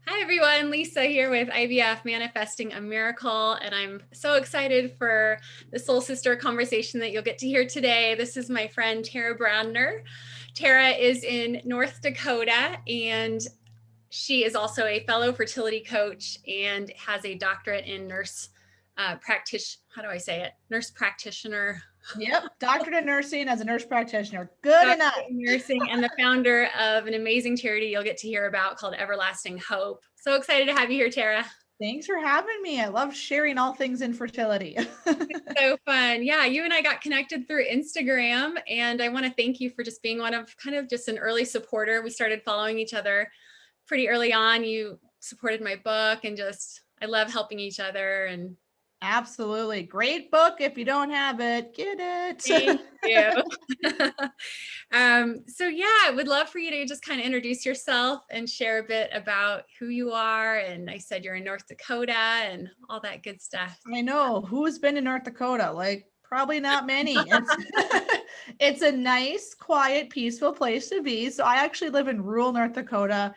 Hi everyone, Lisa here with IVF Manifesting a Miracle, and I'm so excited for the Soul Sister conversation that you'll get to hear today. This is my friend Tara Brandner. Tara is in North Dakota, and she is also a fellow fertility coach and has a doctorate in nurse nurse practitioner. Yep, doctorate in nursing as a nurse practitioner. Good enough. Nursing, and the founder of an amazing charity you'll get to hear about called Everlasting Hope. So excited to have you here, Tara. Thanks for having me. I love sharing all things infertility. So fun. Yeah, you and I got connected through Instagram, and I want to thank you for just being one of kind of just an early supporter. We started following each other pretty early on. You supported my book, and just I love helping each other. And Absolutely. Great book. If you don't have it, get thank it. you. So yeah, I would love for you to just kind of introduce yourself and share a bit about who you are. And I said you're in North Dakota and all that good stuff. I know. Who's been in North Dakota? Like, probably not many. It's a nice, quiet, peaceful place to be. So I actually live in rural North Dakota.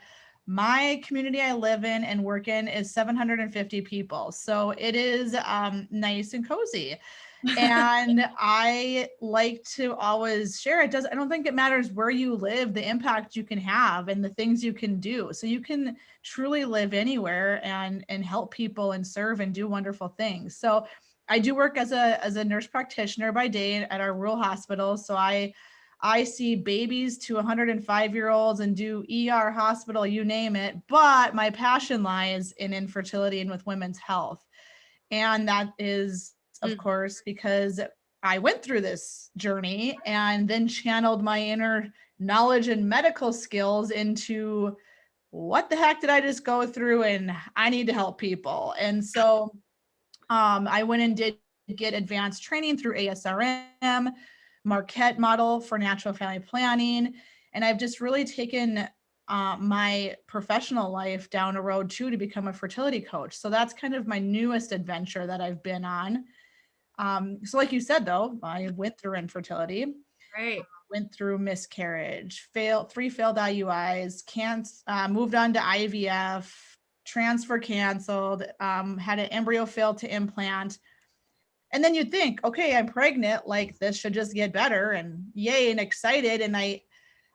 My community I live in and work in is 750 people. So it is nice and cozy. And I like to always share I don't think it matters where you live, the impact you can have and the things you can do. So you can truly live anywhere and help people and serve and do wonderful things. So I do work as a nurse practitioner by day at our rural hospital. So I see babies to 105-year-olds and do ER, hospital, you name it. But my passion lies in infertility and with women's health. And that is, of course, because I went through this journey and then channeled my inner knowledge and medical skills into what the heck did I just go through, and I need to help people. And so I went and did get advanced training through ASRM, Marquette model for natural family planning. And I've just really taken my professional life down a road too to become a fertility coach. So that's kind of my newest adventure that I've been on. So like you said, though, I went through infertility, Right. went through miscarriage, three failed IUIs, moved on to IVF, transfer canceled, had an embryo fail to implant. And then you'd think, okay, I'm pregnant, like this should just get better, and yay, and excited. And I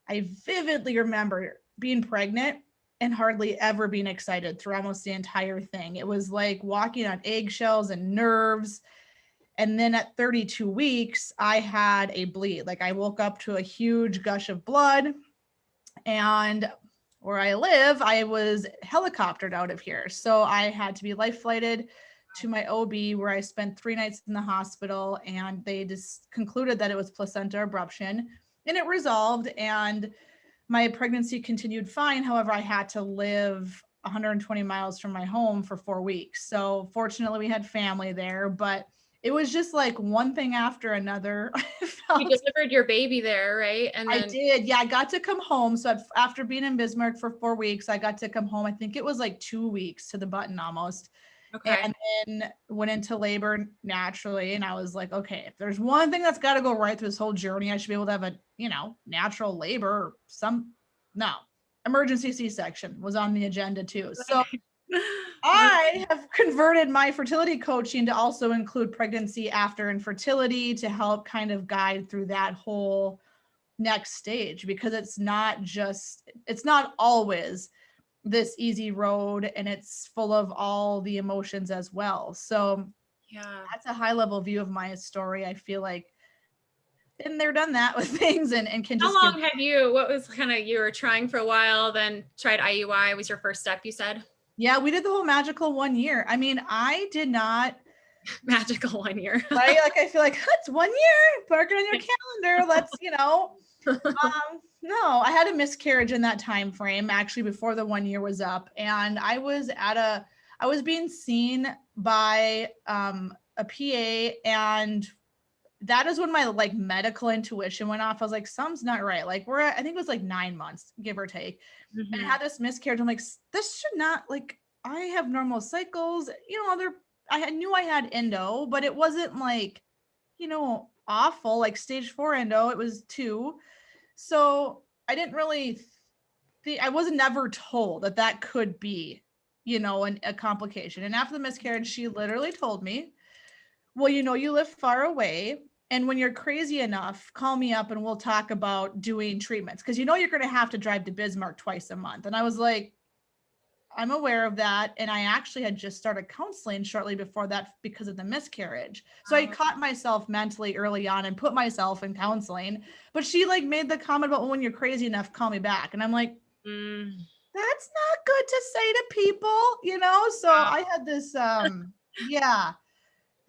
vividly remember being pregnant and hardly ever being excited through almost the entire thing. It was like walking on eggshells and nerves. And then at 32 weeks, I had a bleed. Like I woke up to a huge gush of blood. And where I live, I was helicoptered out of here. So I had to be life flighted to my OB, where I spent 3 nights in the hospital, and they just concluded that it was placenta abruption, and it resolved. And my pregnancy continued fine. However, I had to live 120 miles from my home for 4 weeks. So fortunately, we had family there, but it was just like one thing after another. I You felt delivered your baby there, right? And I then did. Yeah, I got to come home. So after being in Bismarck for 4 weeks, I got to come home. I think it was like 2 weeks to the button almost. okay. And then went into labor naturally. And I was like, okay, if there's one thing that's got to go right through this whole journey, I should be able to have a, natural labor or no, emergency C-section was on the agenda too. So I have converted my fertility coaching to also include pregnancy after infertility to help kind of guide through that whole next stage, because it's not always this easy road, and it's full of all the emotions as well. So Yeah. that's a high level view of my story. I feel like been there, done that with things, and can How just give. long what was kind of, you were trying for a while, then tried IUI was your first step, you said? Yeah, we did the whole magical 1 year. I mean, I did not. Magical 1 year. Right? Like I feel like it's 1 year, mark it on your calendar. Let's, no, I had a miscarriage in that time frame, actually before the 1 year was up. And I was being seen by a PA, and that is when my like medical intuition went off. I was like, something's not right. Like I think it was like 9 months, give or take. And I had this miscarriage. I'm like, this should not, like, I have normal cycles, knew I had endo, but it wasn't like, awful, like stage 4 endo. It was 2. So I didn't really I was never told that that could be, a complication. And after the miscarriage, she literally told me, well, you live far away. And when you're crazy enough, call me up and we'll talk about doing treatments. Cause you're going to have to drive to Bismarck twice a month. And I was like, I'm aware of that. And I actually had just started counseling shortly before that because of the miscarriage. So I caught myself mentally early on and put myself in counseling. But she like made the comment about, well, when you're crazy enough, call me back. And I'm like, that's not good to say to people, So I had this,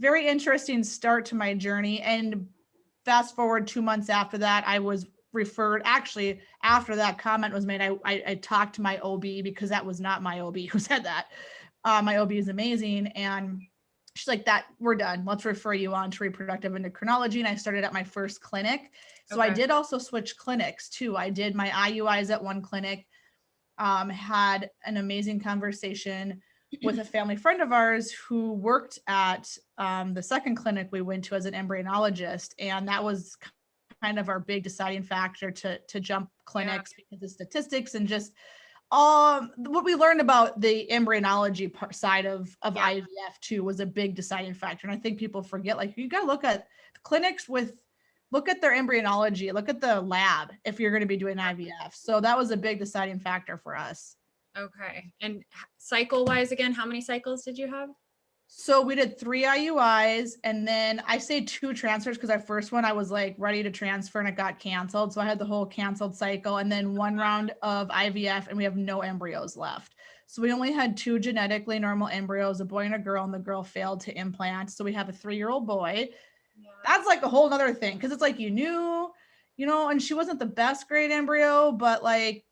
very interesting start to my journey. And fast forward 2 months after that, I was referred. Actually, after that comment was made, I talked to my OB, because that was not my OB who said that. My OB is amazing. And she's like, that we're done. Let's refer you on to reproductive endocrinology. And I started at my first clinic. So I did also switch clinics too. I did my IUIs at one clinic, had an amazing conversation with a family friend of ours who worked at the second clinic we went to as an embryologist. And that was kind of our big deciding factor to jump clinics, because of statistics and just what we learned about the embryology side of IVF too was a big deciding factor. And I think people forget, like, you got to look at clinics look at their embryology, look at the lab if you're going to be doing IVF. So that was a big deciding factor for us. Okay. And cycle wise, again, how many cycles did you have? So we did 3 IUIs, and then I say 2 transfers because our first one I was like ready to transfer and it got canceled. So I had the whole canceled cycle, and then 1 round of IVF, and we have no embryos left. So we only had 2 genetically normal embryos, a boy and a girl, and the girl failed to implant. So we have a 3-year-old boy. That's like a whole nother thing, because it's like and she wasn't the best grade embryo, but like,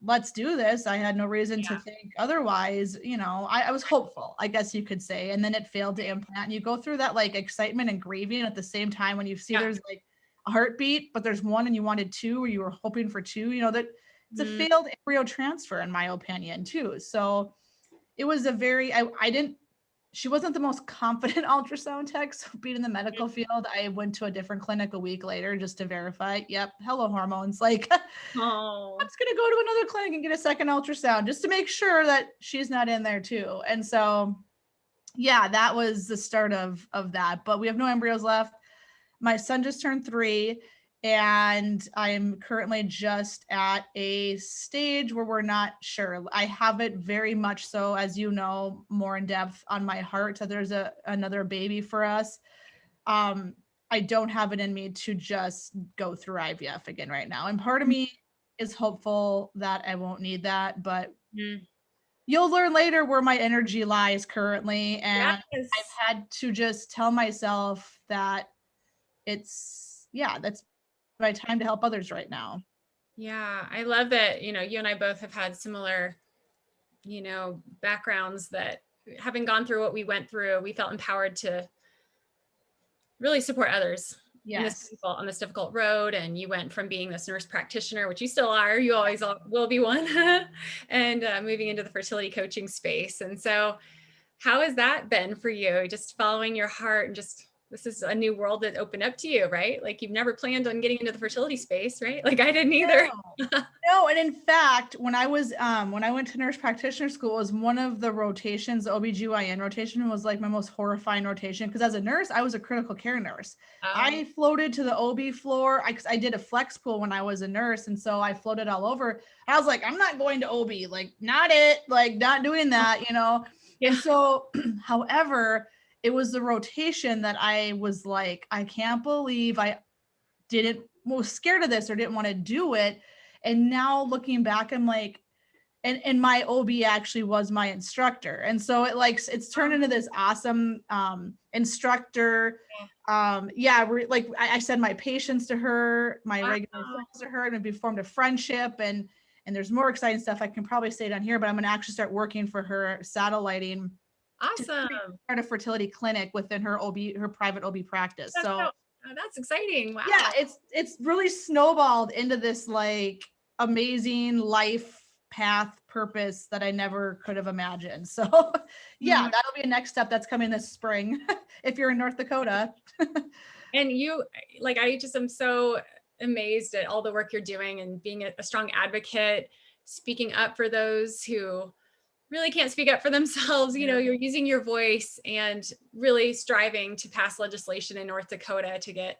let's do this. I had no reason to think otherwise. I was hopeful, I guess you could say. And then it failed to implant. And you go through that like excitement and grieving at the same time when you see there's like a heartbeat, but there's 1 and you wanted 2, or you were hoping for 2, that it's a failed embryo transfer, in my opinion, too. So it was a very, she wasn't the most confident ultrasound tech. So being in the medical field, I went to a different clinic a week later just to verify. Yep. Hello, hormones. Like, I'm just going to go to another clinic and get a second ultrasound just to make sure that she's not in there too. And so, that was the start of that, but we have no embryos left. My son just turned 3. And I'm currently just at a stage where we're not sure. I have it very much so, as you know, more in depth on my heart that there's another baby for us. I don't have it in me to just go through IVF again right now. And part of me is hopeful that I won't need that, but you'll learn later where my energy lies currently. And I've had to just tell myself that that's my time to help others right now. Yeah, I love that, you and I both have had similar, backgrounds, that having gone through what we went through, we felt empowered to really support others on this difficult road. And you went from being this nurse practitioner, which you still are, you always will be one, and moving into the fertility coaching space. And so how has that been for you? Just following your heart, and just, this is a new world that opened up to you, right? Like, you've never planned on getting into the fertility space, right? Like, I didn't either. No. And in fact, when I went to nurse practitioner school, it was one of the rotations, the OBGYN rotation was like my most horrifying rotation. Because as a nurse, I was a critical care nurse. I floated to the OB floor. I did a flex pool when I was a nurse. And so I floated all over. I was like, I'm not going to OB, like, not it, like, not doing that, And so, however, it was the rotation that I was like, I can't believe I was scared of this or didn't want to do it. And now looking back, I'm like, and my OB actually was my instructor. And so it's turned into this awesome instructor. I send my patients to her, my regular friends to her, and we formed a friendship. And there's more exciting stuff I can probably say down here, but I'm going to actually start working for her, satelliting. Awesome. Start a fertility clinic within her private OB practice. That's exciting. Wow. Yeah, it's really snowballed into this like amazing life path purpose that I never could have imagined. So that'll be a next step that's coming this spring if you're in North Dakota. And you, like, I just am so amazed at all the work you're doing and being a strong advocate speaking up for those who really can't speak up for themselves. You know, you're using your voice and really striving to pass legislation in North Dakota to get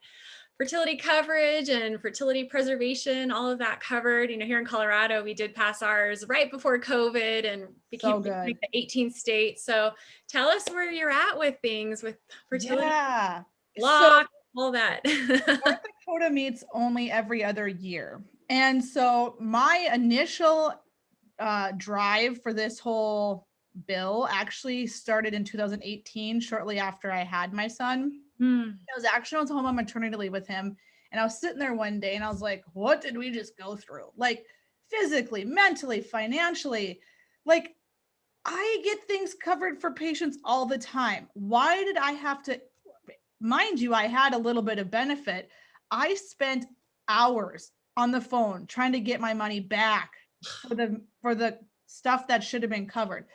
fertility coverage and fertility preservation, all of that covered. You know, here in Colorado, we did pass ours right before COVID and became So good. like the 18th state. So tell us where you're at with things with fertility Yeah. law, all that. North Dakota meets only every other year. And so my initial drive for this whole bill actually started in 2018, shortly after I had my son. I was home on maternity leave with him, and I was sitting there one day and I was like, what did we just go through? Like physically, mentally, financially, like I get things covered for patients all the time. Why did I have to, mind you, I had a little bit of benefit. I spent hours on the phone trying to get my money back for the stuff that should have been covered.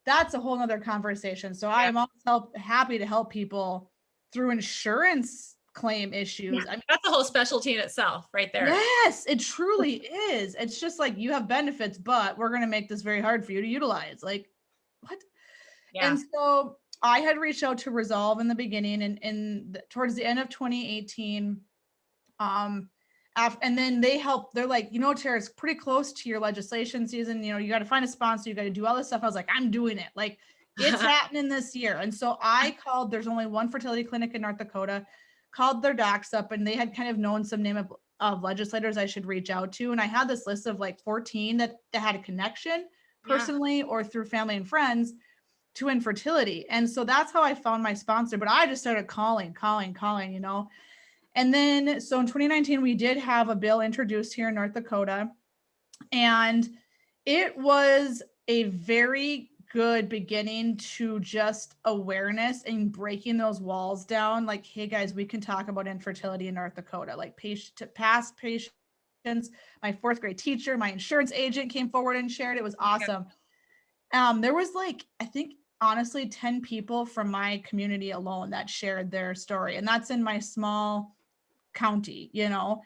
That's a whole nother conversation. So I am also happy to help people through insurance claim issues. Yeah, I mean, that's a whole specialty in itself right there. yes, it truly is. It's just like you have benefits, but we're going to make this very hard for you to utilize. Like, what? Yeah. And so I had reached out to Resolve in the beginning and towards the end of 2018. And then they're like, you know, Tara, it's pretty close to your legislation season. You know, you got to find a sponsor, you got to do all this stuff. I was like, I'm doing it. Like, it's happening this year. And so I called, there's only one fertility clinic in North Dakota, called their docs up, and they had kind of known some name of legislators I should reach out to. And I had this list of like 14 that had a connection personally or through family and friends to infertility. And so that's how I found my sponsor. But I just started calling, you know. And then, so in 2019, we did have a bill introduced here in North Dakota, and it was a very good beginning to just awareness and breaking those walls down. Like, hey guys, we can talk about infertility in North Dakota, like past patients. My fourth grade teacher, my insurance agent came forward and shared. It was awesome. There was like, I think honestly, 10 people from my community alone that shared their story. And that's in my small county, you know.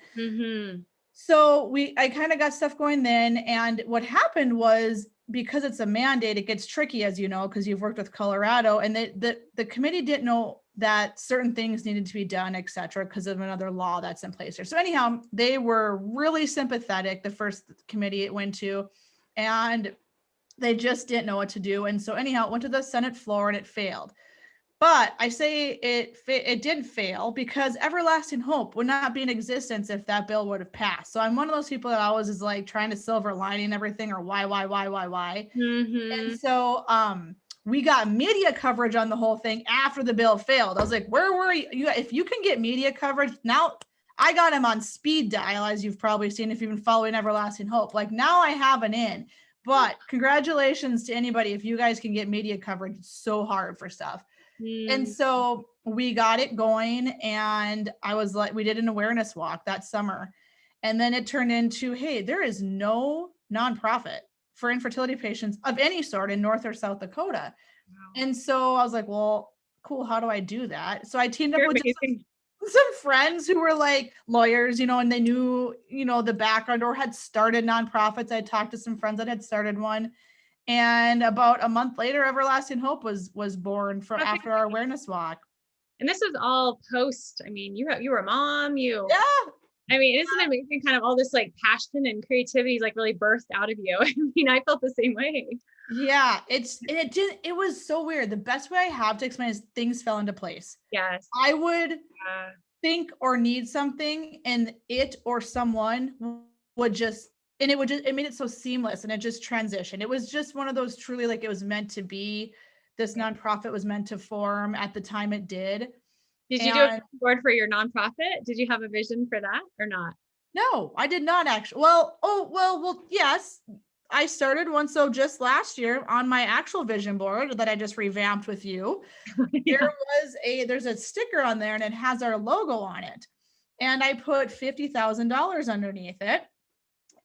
So I kind of got stuff going then, and what happened was, because it's a mandate, it gets tricky, as you know, because you've worked with Colorado, and the committee didn't know that certain things needed to be done, etc., because of another law that's in place there. So anyhow, they were really sympathetic, the first committee it went to, and they just didn't know what to do. And so anyhow, it went to the Senate floor and it failed. But I say it did fail because everlasting hope would not be in existence if that bill would have passed. So I'm one of those people that always is like trying to silver lining everything, or why. And so we got media coverage on the whole thing after the bill failed. I was like, where were you? If you can get media coverage now, I got him on speed dial, as you've probably seen if you've been following Everlasting Hope. Like, now I have an in. But congratulations to anybody if you guys can get media coverage. It's so hard for stuff. And so we got it going, and I was like, we did an awareness walk that summer, and then it turned into, hey, there is no nonprofit for infertility patients of any sort in North or South Dakota. And so I was like, well, cool, how do I do that? So I teamed up with some friends who were like lawyers, you know, and they knew, you know, the background or had started nonprofits. I talked to some friends that had started one. And about a month later, Everlasting Hope was born after our awareness walk. And this is all post. I mean, you were a mom. Yeah. I mean, isn't it amazing? Kind of all this like passion and creativity like really burst out of you. I mean, I felt the same way. Yeah, it was so weird. The best way I have to explain is things fell into place. Yes. I would think or need something, and it or someone would just, and it made it so seamless, and it just transitioned. It was just one of those truly, like, it was meant to be. This nonprofit was meant to form at the time it did. Did you do a board for your nonprofit? Did you have a vision for that or not? No, I did not actually. Well, yes. I started one. So just last year on my actual vision board that I just revamped with you, there's a sticker on there and it has our logo on it. And I put $50,000 underneath it,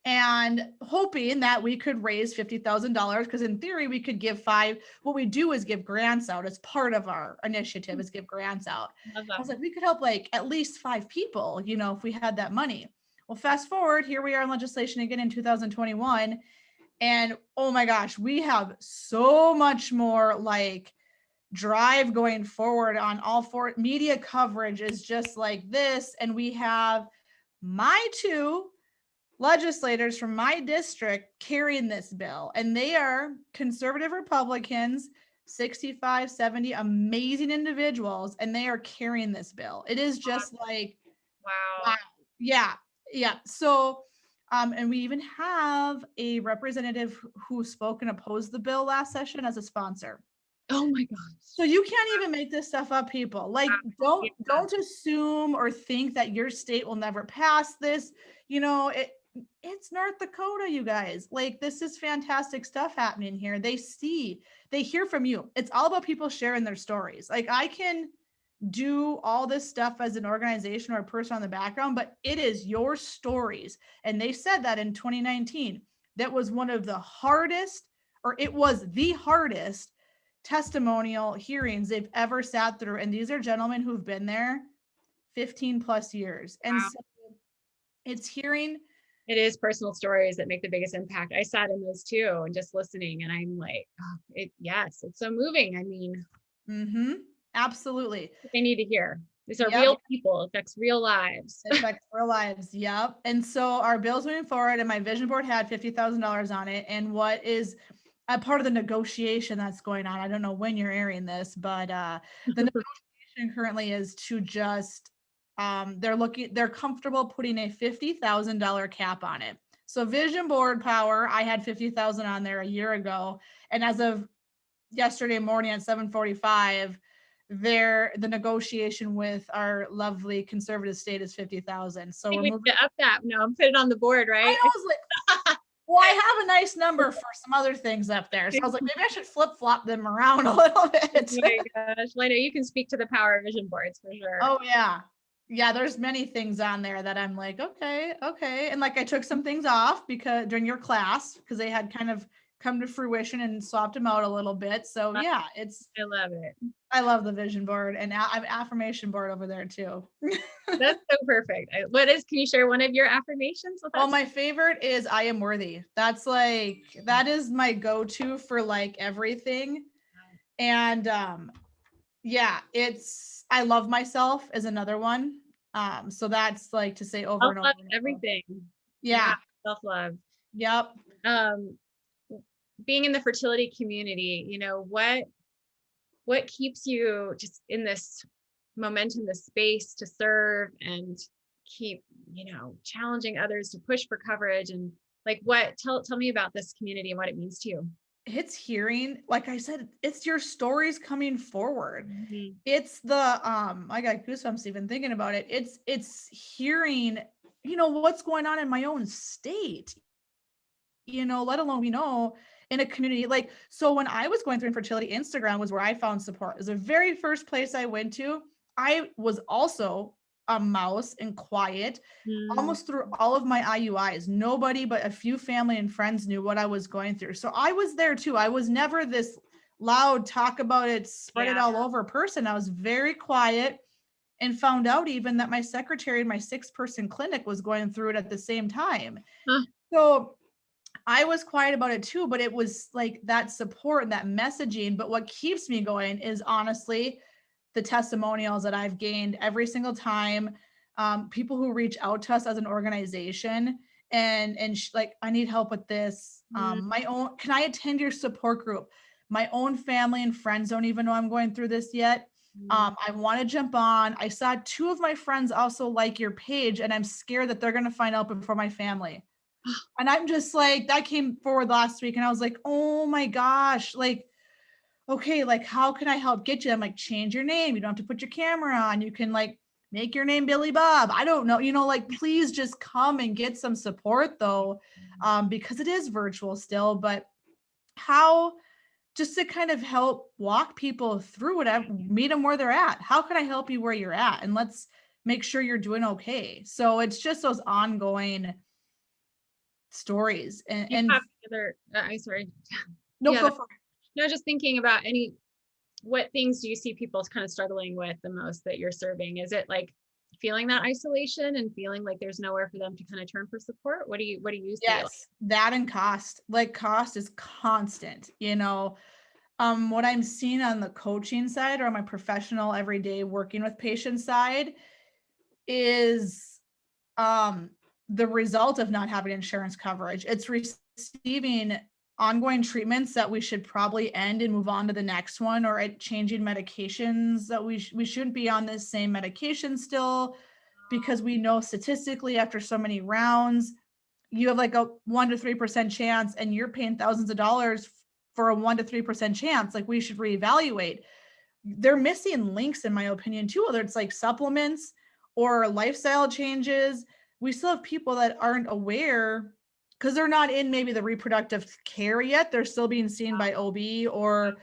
and hoping that we could raise $50,000, because in theory we could give what we do is give grants out as part of our initiative, is give grants out. I was like, we could help like at least 5 people, you know, if we had that money. Well, fast forward, here we are in legislation again in 2021. And oh my gosh, we have so much more like drive going forward on all four. Media coverage is just like this. And we have my two legislators from my district carrying this bill, and they are conservative Republicans, 65, 70, amazing individuals, and they are carrying this bill. It is just like, wow. Wow. Yeah. Yeah. So, and we even have a representative who spoke and opposed the bill last session as a sponsor. Oh my gosh. So you can't even make this stuff up, people. Like, don't assume or think that your state will never pass this. You know, it's North Dakota, you guys. Like, this is fantastic stuff happening here. They hear from you. It's all about people sharing their stories. Like, I can do all this stuff as an organization or a person on the background, but it is your stories. And they said that in 2019, that was one of the hardest, or it was the hardest testimonial hearings they've ever sat through. And these are gentlemen who've been there 15 plus years. And Wow. so it's hearing. It is personal stories that make the biggest impact. I sat in those too and just listening, and I'm like, oh, yes, it's so moving. I mean, Absolutely. they need to hear. These are Yep. real people. It affects real lives. It affects real lives. Yep. And so our bill's moving forward, and my vision board had $50,000 on it. And what is a part of the negotiation that's going on, I don't know when you're airing this, but the negotiation currently is to just they're comfortable putting a $50,000 cap on it. So vision board power, I had 50,000 on there a year ago, and as of yesterday morning at 7:45, the negotiation with our lovely conservative state is 50,000. So we're moving up that. No, put it on the board, right? I was like, well, I have a nice number for some other things up there. So I was like, maybe I should flip flop them around a little bit. Oh my gosh. Well, I know you can speak to the power of vision boards for sure. Oh yeah. Yeah, there's many things on there that I'm like, okay. And like I took some things off because during your class, because they had kind of come to fruition and swapped them out a little bit. So yeah, I love it. I love the vision board, and I have affirmation board over there too. That's so perfect. Can you share one of your affirmations with us? Oh, my favorite is I am worthy. That is my go-to for like everything. And yeah, I love myself is another one. So that's like to say over and over. Everything. Yeah. Self-love. Yep. Being in the fertility community, what keeps you just in this momentum, this space to serve and keep, challenging others to push for coverage, and like tell me about this community and what it means to you. It's hearing, like I said, it's your stories coming forward. Mm-hmm. It's the I got goosebumps even thinking about it. It's hearing, what's going on in my own state, let alone, in a community. Like, so when I was going through infertility, Instagram was where I found support. It was the very first place I went to. I was also a mouse and quiet almost through all of my IUIs. Nobody but a few family and friends knew what I was going through. So I was there too. I was never this loud, talk about it, spread it all over person. I was very quiet, and found out even that my secretary in my 6-person clinic was going through it at the same time. So I was quiet about it too, but it was like that support and that messaging. But what keeps me going is honestly the testimonials that I've gained every single time. People who reach out to us as an organization and like, I need help with this. Can I attend your support group? My own family and friends don't even know I'm going through this yet. I want to jump on. I saw 2 of my friends also like your page, and I'm scared that they're going to find out before my family. And I'm just like, that came forward last week, and I was like, oh my gosh, like, okay, like, how can I help get you? I'm like, change your name. You don't have to put your camera on. You can like make your name Billy Bob. I don't know, like, please just come and get some support though, because it is virtual still. But how, just to kind of help walk people through whatever, meet them where they're at. How can I help you where you're at? And let's make sure you're doing okay. So it's just those ongoing stories. And I'm sorry. No, go for it. No, just thinking about what things do you see people kind of struggling with the most that you're serving? Is it like feeling that isolation and feeling like there's nowhere for them to kind of turn for support? What do you see? Yes, that and cost. Like cost is constant, you know. What I'm seeing on the coaching side or on my professional everyday working with patients side is um the result of not having insurance coverage. It's receiving ongoing treatments that we should probably end and move on to the next one, or changing medications that we shouldn't be on this same medication still, because we know statistically after so many rounds you have like a 1 to 3% chance and you're paying thousands of dollars for a 1 to 3% chance. Like we should reevaluate. They're missing links in my opinion too, whether it's like supplements or lifestyle changes. We still have people that aren't aware because they're not in maybe the reproductive care yet. They're still being seen by OB, or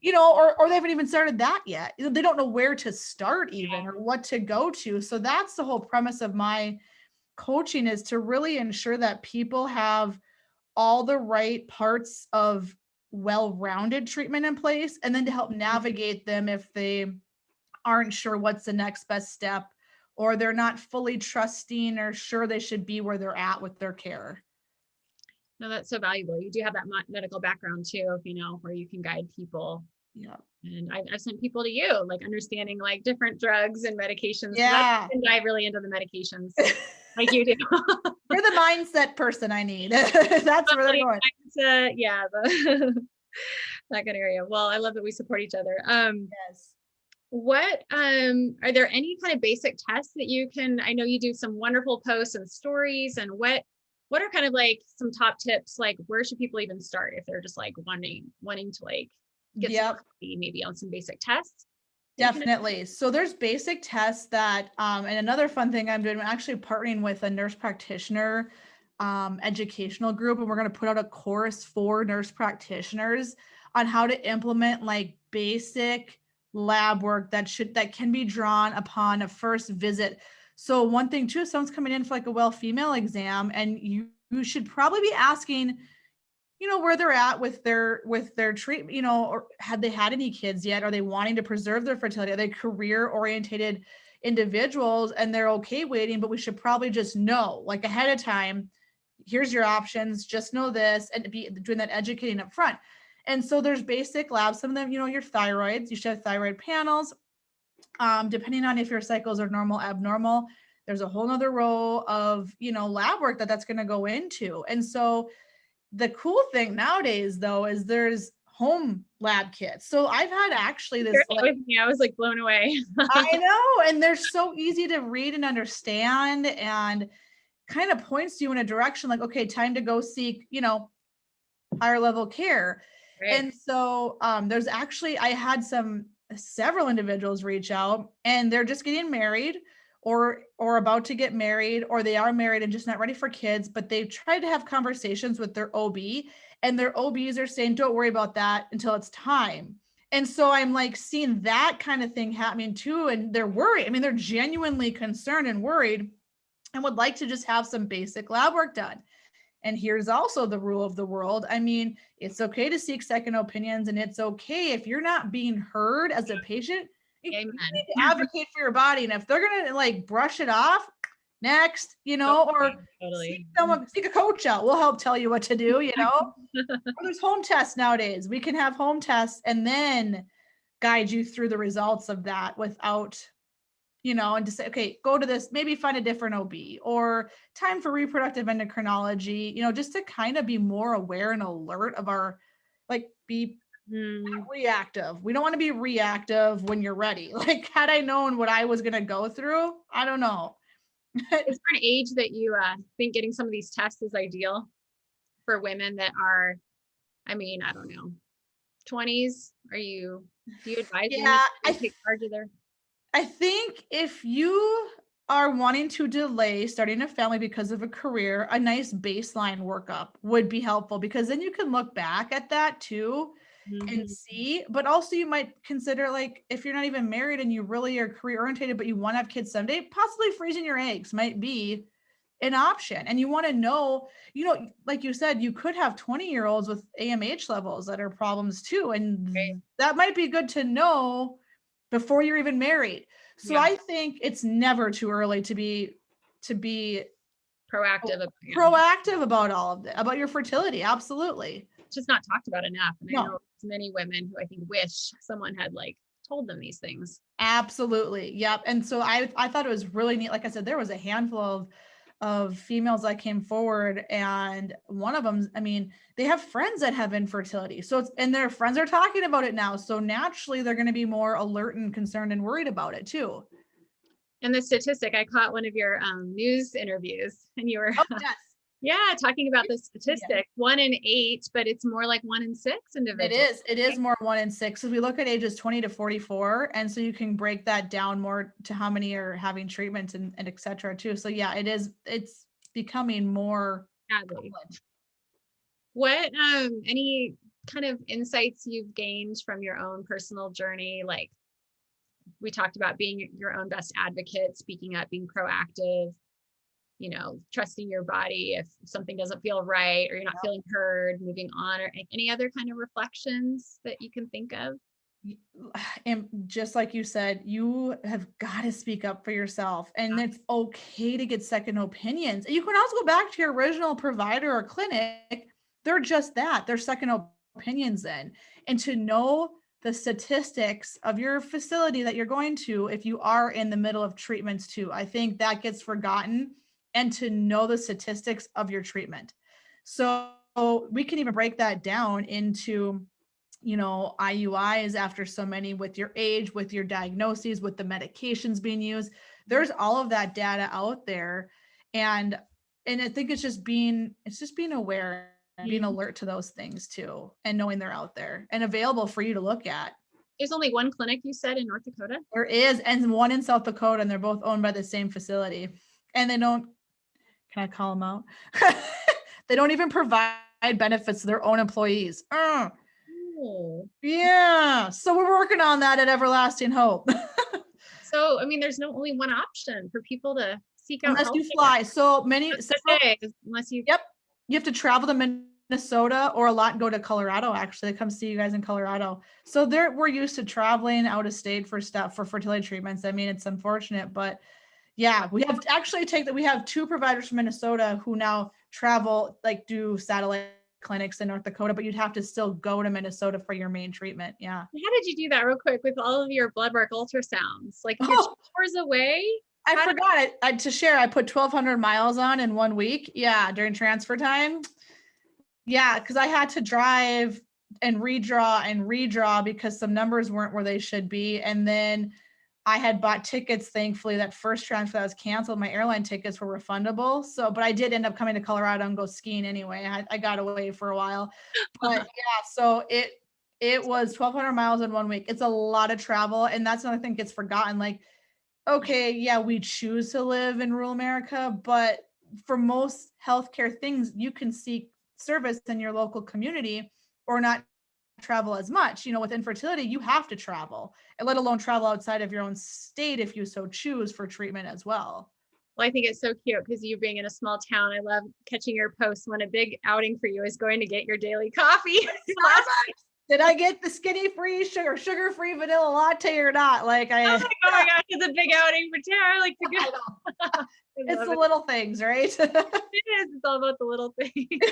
or they haven't even started that yet. They don't know where to start even or what to go to. So that's the whole premise of my coaching, is to really ensure that people have all the right parts of well-rounded treatment in place, and then to help navigate them if they aren't sure what's the next best step, or they're not fully trusting or sure they should be where they're at with their care. No, that's so valuable. You do have that medical background too, where you can guide people. Yeah. And I've sent people to you, like understanding like different drugs and medications. Yeah. I can dive really into the medications like you do. You're the mindset person I need. That's where they're going. Yeah, that kind of area. Well, I love that we support each other. Yes. What are there any kind of basic tests that you can, I know you do some wonderful posts and stories, and what are kind of like some top tips, like where should people even start if they're just like wanting to like get some maybe on some basic tests? Definitely. So there's basic tests that, and another fun thing I'm doing, I'm actually partnering with a nurse practitioner educational group, and we're going to put out a course for nurse practitioners on how to implement like basic lab work that can be drawn upon a first visit. So one thing too, if someone's coming in for like a well female exam, and you should probably be asking, where they're at with their treatment, or have they had any kids yet? Are they wanting to preserve their fertility? Are they career oriented individuals and they're okay waiting? But we should probably just know like ahead of time, here's your options, just know this, and be doing that educating up front. And so there's basic labs. Some of them, your thyroids, you should have thyroid panels. Depending on if your cycles are normal, abnormal, there's a whole nother row of, lab work that's going to go into. And so the cool thing nowadays though, is there's home lab kits. So I've had actually this, I was like blown away. I know. And they're so easy to read and understand, and kind of points you in a direction like, okay, time to go seek, higher level care. Right. And so there's actually, I had several individuals reach out, and they're just getting married or about to get married, or they are married and just not ready for kids, but they've tried to have conversations with their OB, and their OBs are saying, don't worry about that until it's time. And so I'm like seeing that kind of thing happening too. And they're worried. I mean, they're genuinely concerned and worried and would like to just have some basic lab work done. And here's also the rule of the world. I mean, it's okay to seek second opinions, and it's okay if you're not being heard as a patient. You need to advocate for your body. And if they're going to like brush it off, next, or seek a coach out. We'll help tell you what to do, Or there's home tests nowadays. We can have home tests and then guide you through the results of that without, and to say, okay, go to this, maybe find a different OB, or time for reproductive endocrinology, just to kind of be more aware and alert of our, like, be reactive. We don't want to be reactive when you're ready. Like, had I known what I was going to go through, I don't know. Is there an age that you think getting some of these tests is ideal for women that are, I don't know, 20s? Do you advise women to take charge of their? I think if you are wanting to delay starting a family because of a career, a nice baseline workup would be helpful, because then you can look back at that too and see. But also you might consider, like, if you're not even married and you really are career oriented, but you want to have kids someday, possibly freezing your eggs might be an option. And you want to know, like you said, you could have 20-year-olds with AMH levels that are problems too. And that might be good to know before you're even married. So Yeah. I think it's never too early to be Proactive about all of that, about your fertility. Absolutely. It's just not talked about enough. And I know No, many women who I think wish someone had like told them these things. absolutely. Yep. And so I thought it was really neat. Like I said, there was a handful of females that came forward, and one of them, I mean, they have friends that have infertility. So it's, and their friends are talking about it now. So naturally they're going to be more alert and concerned and worried about it too. And the statistic, I caught one of your news interviews, and you were Oh, yes. yeah, talking about the statistic, Yeah. 1 in 8, but it's more like 1 in 6 individuals. It is more 1 in 6. So we look at ages 20 to 44. And so you can break that down more to how many are having treatments and et cetera too. So yeah, it's becoming more prevalent. What any kind of insights you've gained from your own personal journey? Like we talked about being your own best advocate, speaking up, being proactive, you know, trusting your body if something doesn't feel right or you're not feeling heard, moving on, or any other kind of reflections that you can think of? And just like you said, you have got to speak up for yourself, and it's okay to get second opinions. You can also go back to your original provider or clinic. They're just that, they're second opinions then. And to know the statistics of your facility that you're going to, if you are in the middle of treatments too, I think that gets forgotten. And to know the statistics of your treatment. So we can even break that down into, you know, IUIs after so many, with your age, with your diagnoses, with the medications being used. There's all of that data out there. And I think it's just being aware, being alert to those things too, and knowing they're out there and available for you to look at. There's only one clinic, you said, in North Dakota? There is, and one in South Dakota, and they're both owned by the same facility. And they don't, can I call them out? They don't even provide benefits to their own employees. Oh. Yeah. So we're working on that at Everlasting Hope. So, I mean, there's only one option for people to seek out Unless help. you fly. So many, unless you. Yep. You have to travel to Minnesota, or a lot go to Colorado. Actually, they come see you guys in Colorado. So we're used to traveling out of state for stuff, for fertility treatments. I mean, it's unfortunate, but yeah, we have actually we have 2 providers from Minnesota who now travel, like do satellite clinics in North Dakota, but you'd have to still go to Minnesota for your main treatment. Yeah. How did you do that real quick with all of your blood work ultrasounds? Like you're 2 hours away? I forgot to share. I put 1,200 miles on in 1 week. Yeah. During transfer time. Yeah. Cause I had to drive and redraw because some numbers weren't where they should be. And then I had bought tickets. Thankfully, that first transfer that was canceled, my airline tickets were refundable. So, but I did end up coming to Colorado and go skiing anyway. I got away for a while, but yeah, so it was 1,200 miles in 1 week. It's a lot of travel. And that's another thing gets forgotten. Like, okay, yeah, we choose to live in rural America, but for most healthcare things, you can seek service in your local community or not travel as much. You know, with infertility, you have to travel, and let alone travel outside of your own state if you so choose for treatment as well. Well, I think it's so cute because you being in a small town, I love catching your posts when a big outing for you is going to get your daily coffee. Did I get the sugar-free vanilla latte or not? Like oh my gosh, it's a big outing for Tara. Like it's the little things, right? It is. It's all about the little things.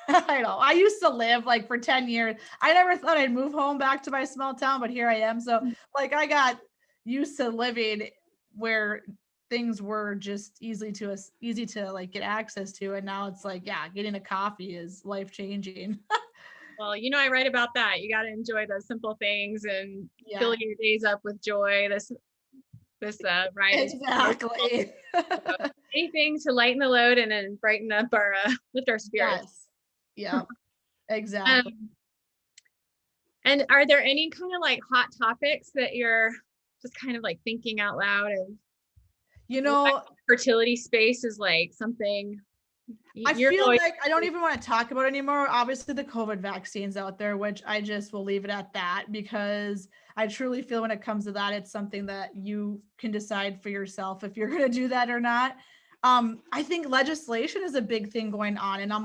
I know. I used to live like for 10 years. I never thought I'd move home back to my small town, but here I am. So like I got used to living where things were just easy to like get access to. And now it's like, yeah, getting a coffee is life-changing. Well, you know, I write about that. You got to enjoy those simple things and fill your days up with joy. This ride exactly. Anything to lighten the load and then brighten up our lift our spirits. Yes. Yeah, exactly. And are there any kind of like hot topics that you're just kind of like thinking out loud? And you know, fertility space is like something I feel like I don't even want to talk about it anymore. Obviously, the COVID vaccines out there, which I just will leave it at that, because I truly feel when it comes to that, it's something that you can decide for yourself if you're going to do that or not. I think legislation is a big thing going on in not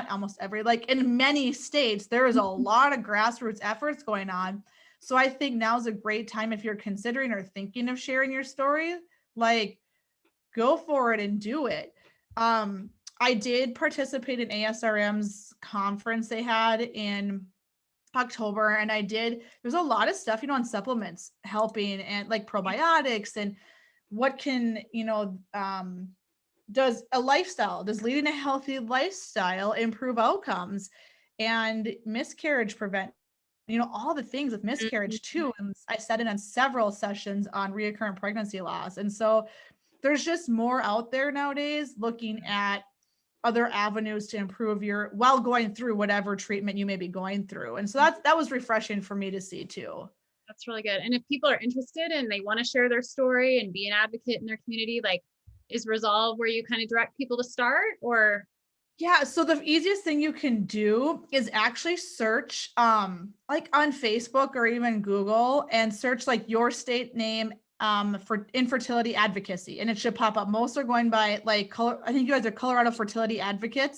almost every, like in many states, there is a lot of grassroots efforts going on So I think now is a great time if you're considering or thinking of sharing your story, like go for it and do it. I did participate in ASRM's conference they had in October, and there's a lot of stuff, on supplements helping, and like probiotics, and what can, does leading a healthy lifestyle improve outcomes and miscarriage prevent, all the things with miscarriage too. And I sat in on several sessions on recurrent pregnancy loss. And so there's just more out there nowadays looking at other avenues to improve while going through whatever treatment you may be going through. And so that was refreshing for me to see too. That's really good. And if people are interested and they want to share their story and be an advocate in their community, like, is Resolve where you kind of direct people to start, or? Yeah, so the easiest thing you can do is actually search like on Facebook or even Google, and search like your state name for infertility advocacy, and it should pop up. Most are going by like I think you guys are Colorado Fertility Advocates.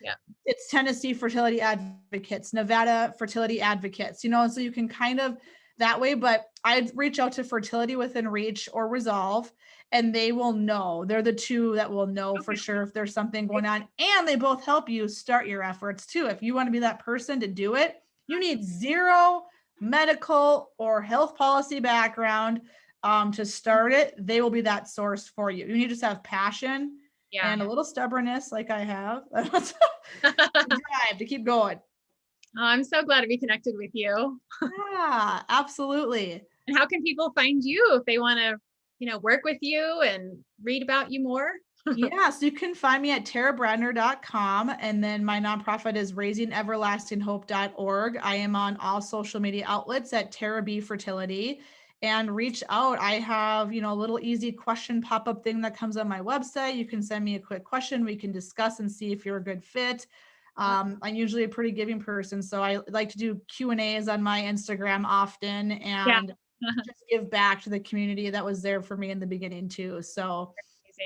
Yeah. It's Tennessee Fertility Advocates, Nevada Fertility Advocates, so you can kind of that way. But I'd reach out to Fertility Within Reach or Resolve, and they will know. They're the two that will know for sure if there's something going on. And they both help you start your efforts too. If you want to be that person to do it, you need zero medical or health policy background to start it. They will be that source for you. You need to just have passion and a little stubbornness like I have to drive to keep going. Oh, I'm so glad to be connected with you. Yeah, absolutely. And how can people find you if they want to, work with you and read about you more? Yeah, so you can find me at tarabrandner.com, and then my nonprofit is raisingeverlastinghope.org. I am on all social media outlets at Tara B Fertility, and reach out. I have, a little easy question pop-up thing that comes on my website. You can send me a quick question. We can discuss and see if you're a good fit. I'm usually a pretty giving person, so I like to do Q&As on my Instagram often, and just give back to the community that was there for me in the beginning too. So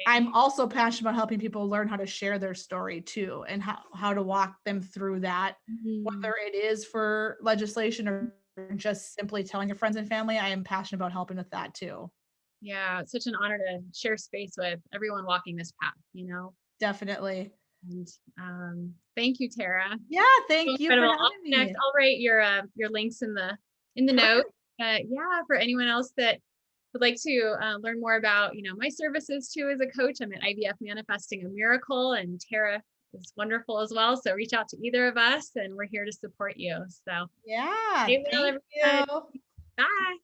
I'm also passionate about helping people learn how to share their story too, and how to walk them through that, whether it is for legislation or just simply telling your friends and family. I am passionate about helping with that too. Yeah, it's such an honor to share space with everyone walking this path, Definitely. And thank you, Tara. Yeah, thank you for having me. I'll write your links in the notes. For anyone else that would like to learn more about, my services too as a coach, I'm at IVF Manifesting a Miracle, and Tara is wonderful as well. So reach out to either of us, and we're here to support you. So yeah, thank you. Bye.